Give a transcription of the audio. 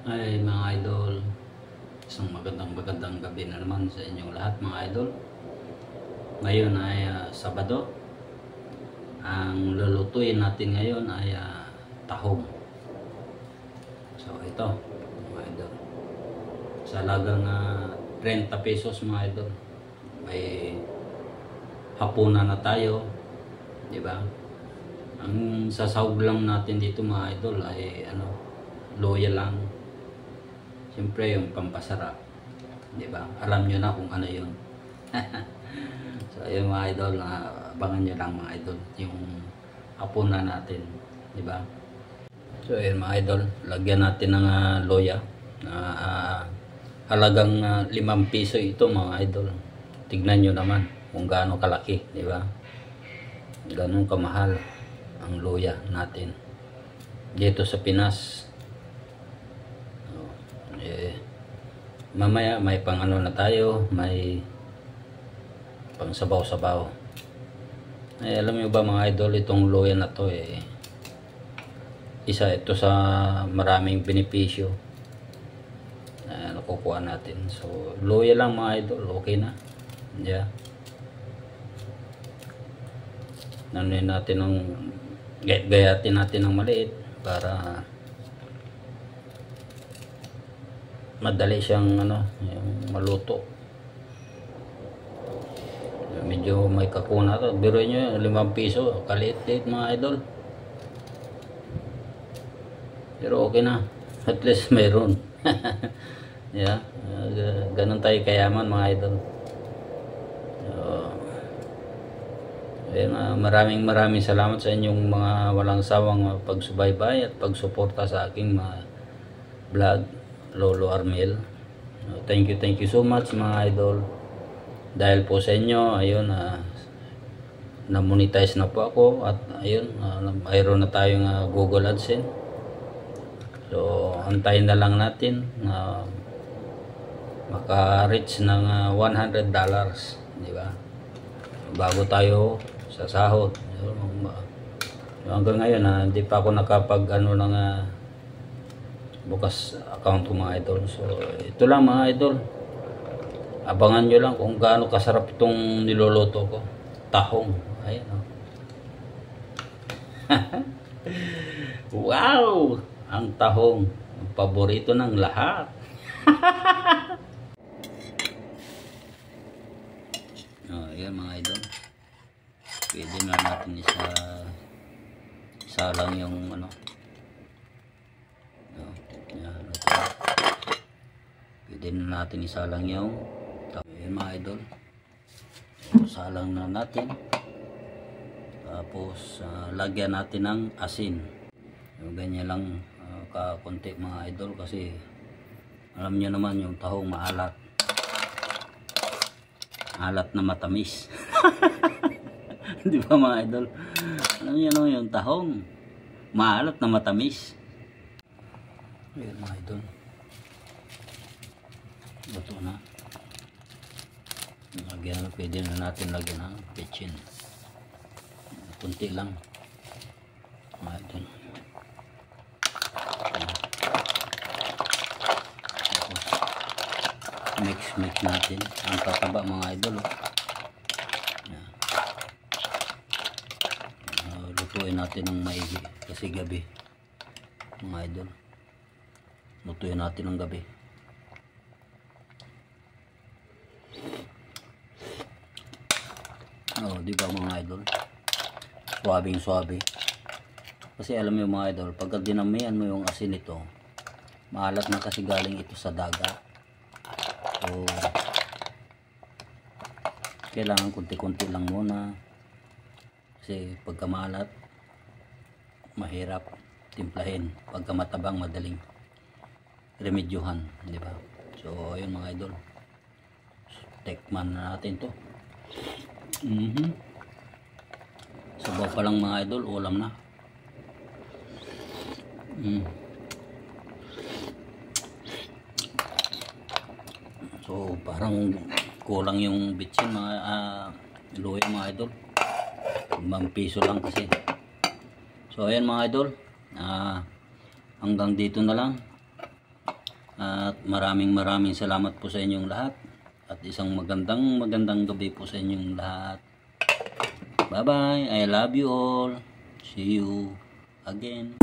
Ay mga idol, isang magandang gabi na naman sa inyong lahat mga idol. Ngayon ay Sabado. Ang lulutuin natin ngayon ay tahong. So ito mga idol, sa halagang 30 pesos mga idol, may hapunan na tayo, di ba? Ang sasawag lang natin dito mga idol ay loya lang. Siyempre yung pampasarap, di ba? Alam nyo na kung ano yun. So yung mga idol, abangan nyo lang mga idol yung hapunan natin, di ba? So yun mga idol, lagyan natin ng loya. Halagang 5 piso ito mga idol. Tignan nyo naman kung gaano kalaki, di ba? Ganun kamahal ang loya natin dito sa Pinas. Mamaya may pang na tayo, may pang sabaw-sabaw. Alam niyo ba mga idol, itong loya na to isa ito sa maraming benepisyo na nakukuha natin. So loya lang mga idol, okay na. Yeah. Nanunin natin ng gayatin natin ng maliit para madali siyang yung maluto. Medyo may kakuna to. Biro nyo 5 piso, kaliit-liit mga idol. Pero okay na, at least mayroon. Yeah, ganun tayo kayaman mga idol. Maraming salamat sa inyong mga walang sawang pagsubaybay at pagsuporta sa aking mga vlog, Lolo Armel. Thank you so much mga idol. Dahil po sa inyo, ayun, na-monetize na po ako at ayun, mayroon na tayong Google AdSense. So antayin na lang natin na maka-reach ng $100, di ba? Bago tayo sa sahod. Hanggang ngayon hindi pa ako nakapag ng bukas account ko mga idol. So ito lang mga idol, abangan nyo lang kung gaano kasarap itong niluluto ko, tahong. Ayan wow, ang tahong, ang paborito ng lahat. Ayan mga idol, pwede na natin isa lang yung pwede na natin isalang yung mga idol. Salang na natin, tapos lagyan natin ng asin. Ganyan lang kakunti mga idol, kasi alam niyo naman yung tahong maalat na matamis. Di ba mga idol? Alam niyo naman yung tahong maalat na matamis. Ayan mga idol, luto na. Pwede na natin lagyan ng petchin. Kunti lang mga idol. Mix natin ang tataba mga idol. Lutuin natin ng maigi kasi gabi mga idol. Lutuin natin ng gabi. Di ba mga idol? Suwabing-suwabe. Kasi alam mo mga idol, pagka dinamihan mo yung asin nito, maalat na kasi galing ito sa dagat. So kailangan kunti-kunti lang muna, kasi pagka maalat mahirap timplahin, pagka matabang madaling remedyohan, di ba? So ayun mga idol, tikman na natin to. Sabaw pa lang mga idol, ulam na. So parang kulang yung bitsin mga luya mga idol. 5 piso lang kasi. So ayan mga idol, hanggang dito na lang. At maraming salamat po sa inyong lahat. At isang magandang gabi po sa inyong lahat. Bye-bye. I love you all. See you again.